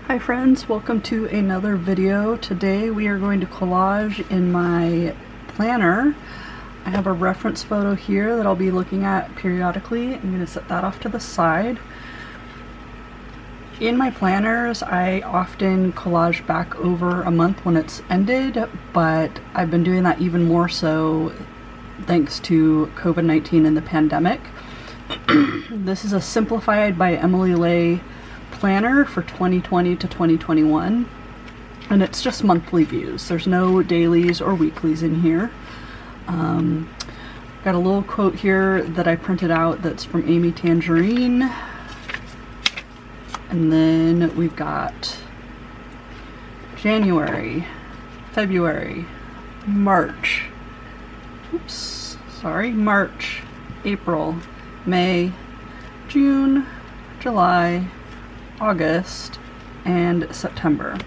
Hi friends, welcome to another video. Today we are going to collage in my planner. I have a reference photo here that I'll be looking at periodically. I'm going to set that off to the side. In my planners, I often collage back over a month when it's ended, but I've been doing that even more so thanks to COVID-19 and the pandemic. This is a Simplified by Emily Ley planner for 2020 to 2021, and it's just monthly views. There's no dailies or weeklies in here. Got a little quote here that I printed out that's from Amy Tangerine, and then we've got January, February, March, March, April, May, June, July, August, and September.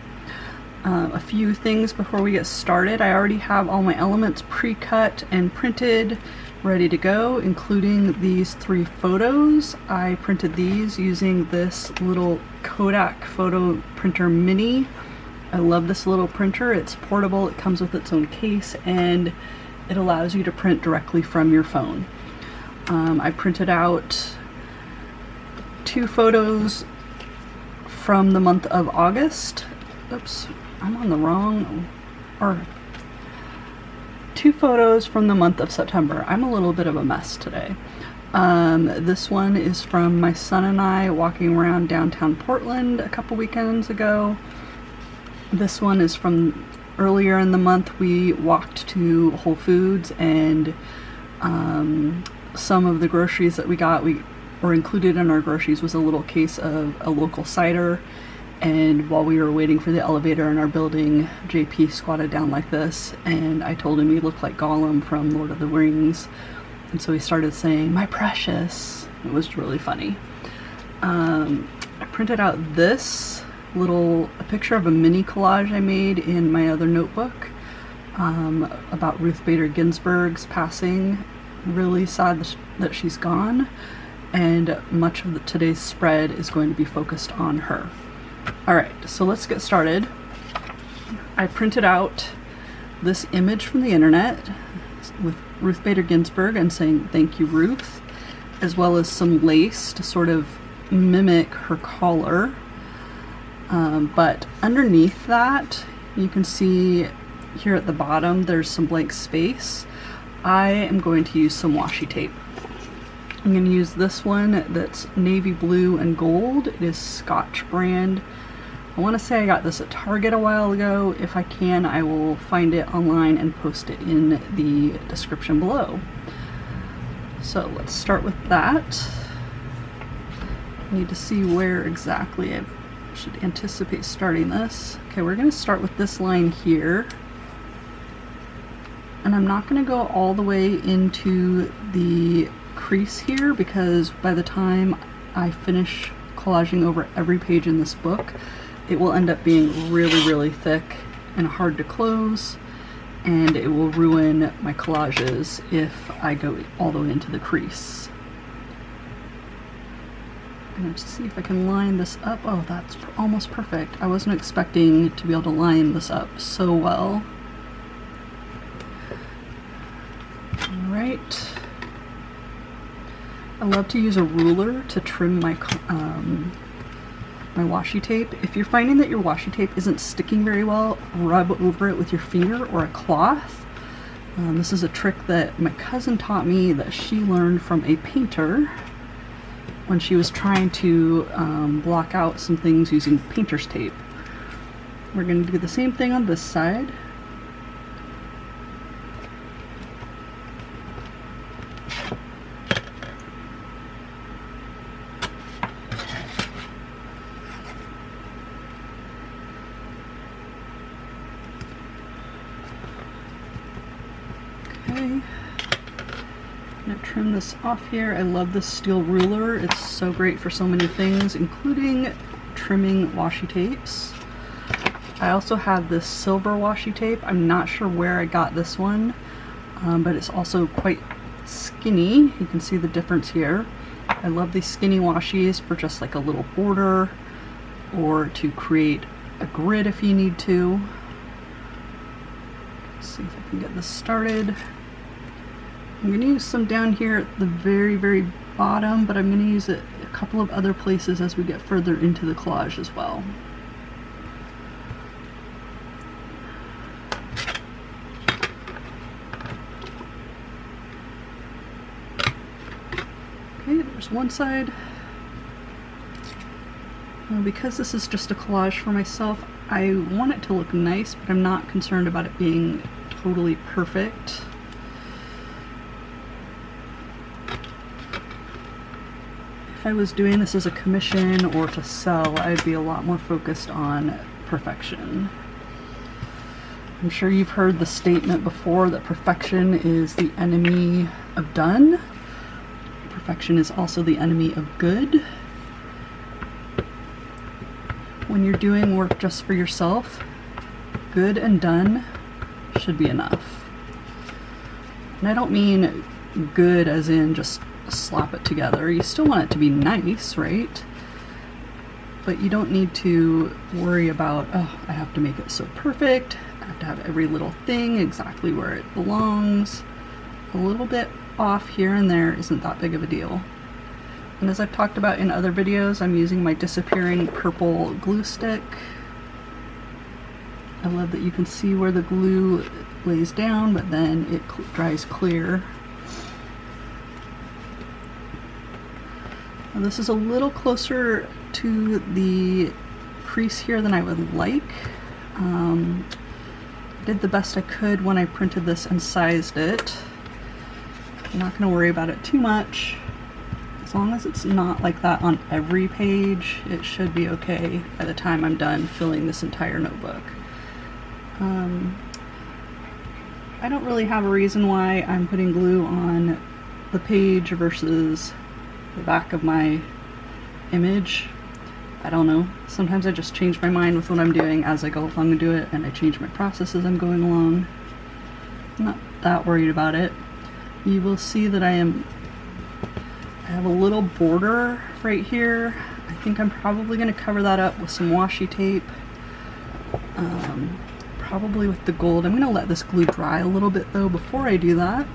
A few things before we get started. I already have all my elements pre-cut and printed, ready to go, including these 3 photos. I printed these using this little Kodak photo printer mini. I love this little printer. It's portable, it comes with its own case, and it allows you to print directly from your phone. I printed out 2 photos from the month of August. Oops, I'm on the wrong, or 2 photos from the month of September. I'm a little bit of a mess today. This one is from my son and I walking around downtown Portland a couple weekends ago. This one is from earlier in the month. We walked to Whole Foods, and some of the groceries that we got, or included in our groceries was a little case of a local cider, and while we were waiting for the elevator in our building, JP squatted down like this, and I told him he looked like Gollum from Lord of the Rings, and so he started saying, "My precious." It was really funny. I printed out this a picture of a mini collage I made in my other notebook about Ruth Bader Ginsburg's passing. Really sad that she's gone, and much of today's spread is going to be focused on her. Alright, so let's get started. I printed out this image from the internet with Ruth Bader Ginsburg and saying "Thank you, Ruth," as well as some lace to sort of mimic her collar. But underneath that, you can see here at the bottom there's some blank space. I am going to use some washi tape. I'm going to use this one that's navy blue and gold. It is Scotch brand. I want to say I got this at Target a while ago. If I can, I will find it online and post it in the description below. So let's start with that. I need to see where exactly I should anticipate starting this. Okay, we're going to start with this line here. And I'm not going to go all the way into the crease here, because by the time I finish collaging over every page in this book, it will end up being really thick and hard to close, and it will ruin my collages if I go all the way into the crease. I'm going to see if I can line this up. Oh, that's almost perfect. I wasn't expecting to be able to line this up so well. Alright. I love to use a ruler to trim my my washi tape. If you're finding that your washi tape isn't sticking very well, rub over it with your finger or a cloth. This is a trick that my cousin taught me that she learned from a painter when she was trying to block out some things using painter's tape. We're going to do the same thing on this side. I'm going to trim this off here. I love this steel ruler. It's so great for so many things, including trimming washi tapes. I also have this silver washi tape. I'm not sure where I got this one, but it's also quite skinny. You can see the difference here. I love these skinny washies for just like a little border. or to create a grid if you need to. Let's see if I can get this started. I'm going to use some down here at the very, very bottom, but I'm going to use it a couple of other places as we get further into the collage as well. Okay, there's one side. Now, because this is just a collage for myself, I want it to look nice, but I'm not concerned about it being totally perfect. If I was doing this as a commission or to sell, I'd be a lot more focused on perfection. I'm sure you've heard the statement before that perfection is the enemy of done. Perfection is also the enemy of good. When you're doing work just for yourself, good and done should be enough. And I don't mean good as in just slap it together. You still want it to be nice, right? But you don't need to worry about, oh, I have to make it so perfect. I have to have every little thing exactly where it belongs. A little bit off here and there isn't that big of a deal. And as I've talked about in other videos, I'm using my disappearing purple glue stick. I love that you can see where the glue lays down, but then it dries clear. Now this is a little closer to the crease here than I would like. I did the best I could when I printed this and sized it. I'm not going to worry about it too much. As long as it's not like that on every page, it should be okay by the time I'm done filling this entire notebook. I don't really have a reason why I'm putting glue on the page versus the back of my image. I don't know. Sometimes I just change my mind with what I'm doing as I go along and do it, and I change my process as I'm going along. I'm not that worried about it. You will see that I have a little border right here. I think I'm probably going to cover that up with some washi tape. Probably with the gold. I'm going to let this glue dry a little bit though before I do that.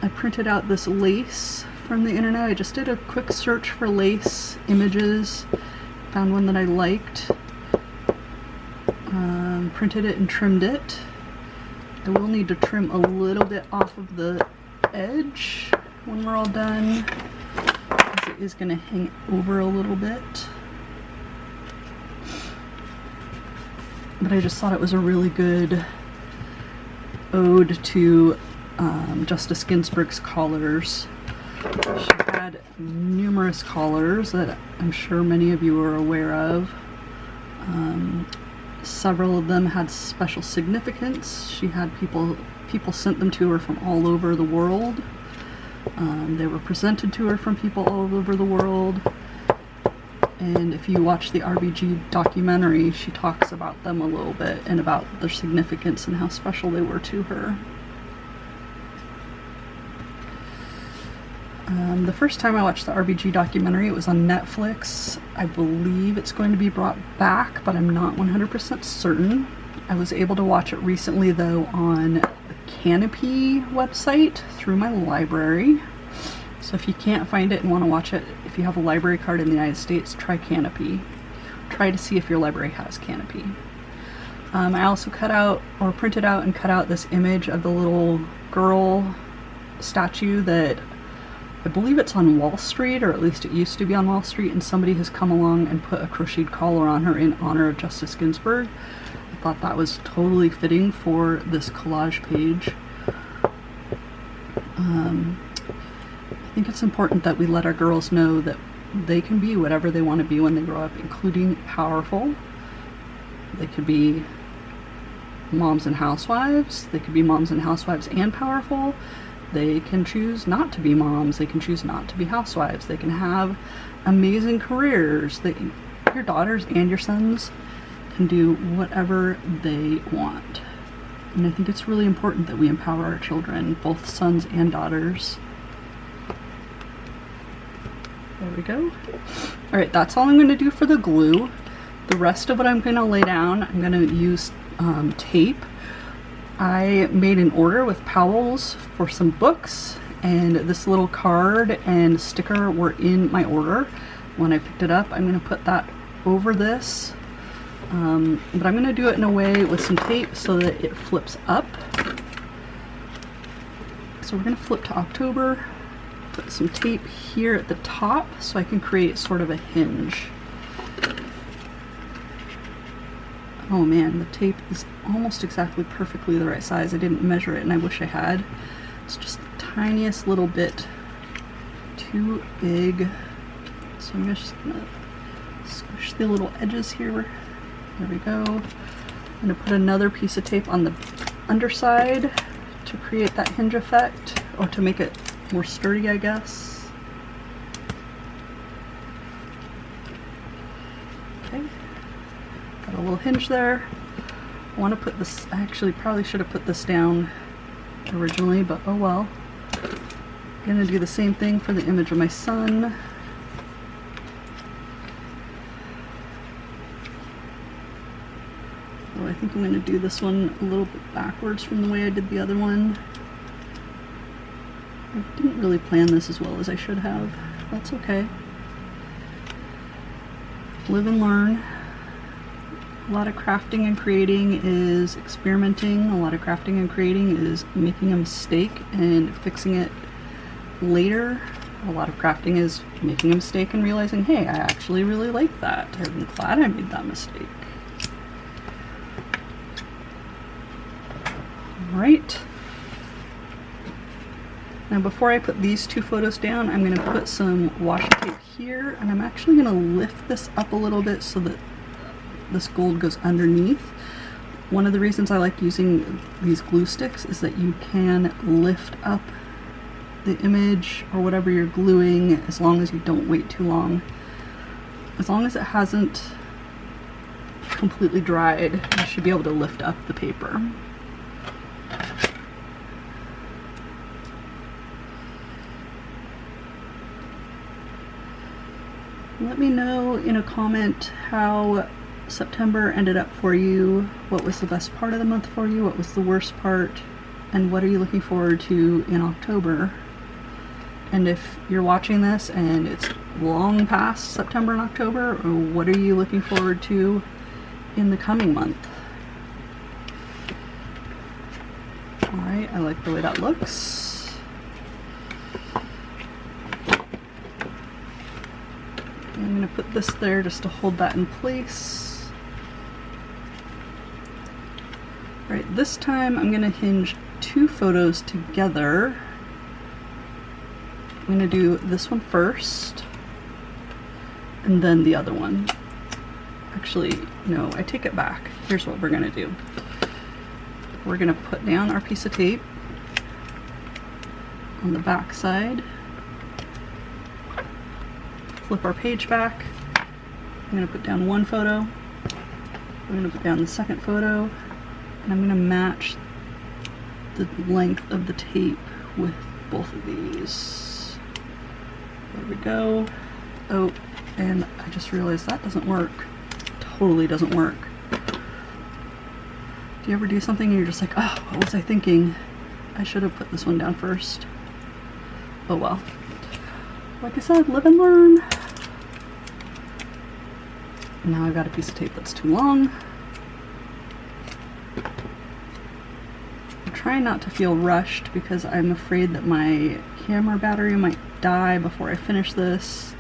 I printed out this lace from the internet. I just did a quick search for lace images, found one that I liked, printed it and trimmed it. I will need to trim a little bit off of the edge when we're all done, because it is going to hang over a little bit. But I just thought it was a really good ode to Justice Ginsburg's collars. She had numerous collars that I'm sure many of you are aware of. Several of them had special significance. She had people sent them to her from all over the world. They were presented to her from people all over the world. And if you watch the RBG documentary, she talks about them a little bit and about their significance and how special they were to her. The first time I watched the RBG documentary, it was on Netflix. I believe it's going to be brought back, but I'm not 100% certain. I was able to watch it recently though on the Canopy website through my library. So if you can't find it and want to watch it, if you have a library card in the United States, try Canopy. Try to see if your library has Canopy. I also printed out and cut out this image of the little girl statue that I believe it's on Wall Street, or at least it used to be on Wall Street, and somebody has come along and put a crocheted collar on her in honor of Justice Ginsburg. I thought that was totally fitting for this collage page. I think it's important that we let our girls know that they can be whatever they want to be when they grow up, including powerful. They could be moms and housewives. They could be moms and housewives and powerful. They can choose not to be moms. They can choose not to be housewives. They can have amazing careers. Your daughters and your sons can do whatever they want. And I think it's really important that we empower our children, both sons and daughters. There we go. All right, that's all I'm gonna do for the glue. The rest of what I'm gonna lay down, I'm gonna use tape. I made an order with Powell's for some books, and this little card and sticker were in my order. When I picked it up, I'm gonna put that over this, but I'm gonna do it in a way with some tape so that it flips up. So we're gonna flip to October, put some tape here at the top so I can create sort of a hinge. Oh man, the tape is almost exactly perfectly the right size. I didn't measure it and I wish I had. It's just the tiniest little bit too big. So I'm just gonna squish the little edges here. There we go. I'm gonna put another piece of tape on the underside to create that hinge effect, or to make it more sturdy, I guess. Okay, got a little hinge there. I want to put this, I actually probably should have put this down originally, but oh well. I'm gonna do the same thing for the image of my son. So I think I'm gonna do this one a little bit backwards from the way I did the other one. I didn't really plan this as well as I should have. That's okay. Live and learn. A lot of crafting and creating is experimenting. A lot of crafting and creating is making a mistake and fixing it later. A lot of crafting is making a mistake and realizing, hey, I actually really like that. I'm glad I made that mistake. All right. Now before I put these two photos down, I'm going to put some washi tape here, and I'm actually going to lift this up a little bit so that this gold goes underneath. One of the reasons I like using these glue sticks is that you can lift up the image or whatever you're gluing as long as you don't wait too long. As long as it hasn't completely dried, you should be able to lift up the paper. Let me know in a comment how September ended up for you. What was the best part of the month for you? What was the worst part? And what are you looking forward to in October? And if you're watching this and it's long past September and October, or what are you looking forward to in the coming month? All right, I like the way that looks. I'm going to put this there just to hold that in place. Right, this time I'm going to hinge two photos together. I'm going to do this one first, and then the other one. Actually, no, I take it back. Here's what we're going to do. We're going to put down our piece of tape on the back side. Flip our page back. I'm going to put down one photo. I'm going to put down the second photo, and I'm going to match the length of the tape with both of these. There we go. Oh, and I just realized that doesn't work. Totally doesn't work. Do you ever do something and you're just like, oh, what was I thinking? I should have put this one down first. Oh well. Like I said, live and learn. Now I've got a piece of tape that's too long. I'm trying not to feel rushed because I'm afraid that my camera battery might die before I finish this.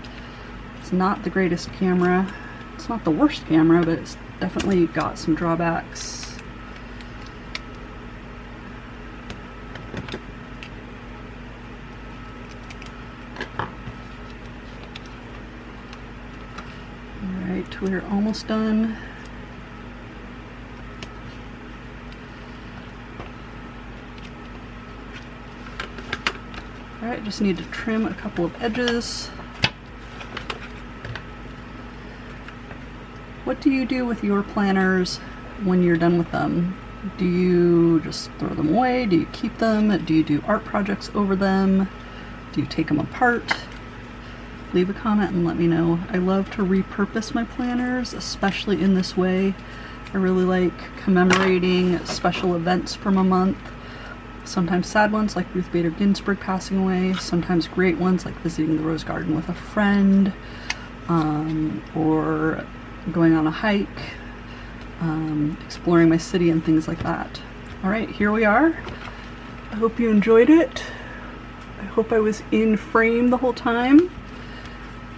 It's not the greatest camera. It's not the worst camera, but it's definitely got some drawbacks. We're almost done. Alright, just need to trim a couple of edges. What do you do with your planners when you're done with them? Do you just throw them away? Do you keep them? Do you do art projects over them? Do you take them apart? leave a comment and let me know. I love to repurpose my planners, especially in this way. I really like commemorating special events from a month. Sometimes sad ones like Ruth Bader Ginsburg passing away, sometimes great ones like visiting the Rose Garden with a friend, or going on a hike, exploring my city and things like that. All right, here we are. I hope you enjoyed it. I hope I was in frame the whole time.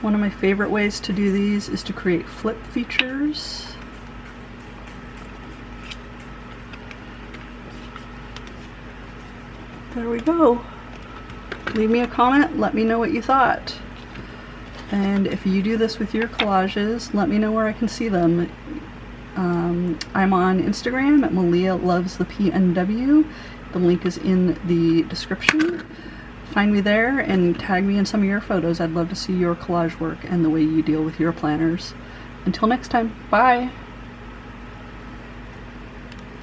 One of my favorite ways to do these is to create flip features. There we go. Leave me a comment, let me know what you thought. And if you do this with your collages, let me know where I can see them. I'm on Instagram at Malia Loves the PNW. The link is in the description. Find me there and tag me in some of your photos. I'd love to see your collage work and the way you deal with your planners. Until next time, bye!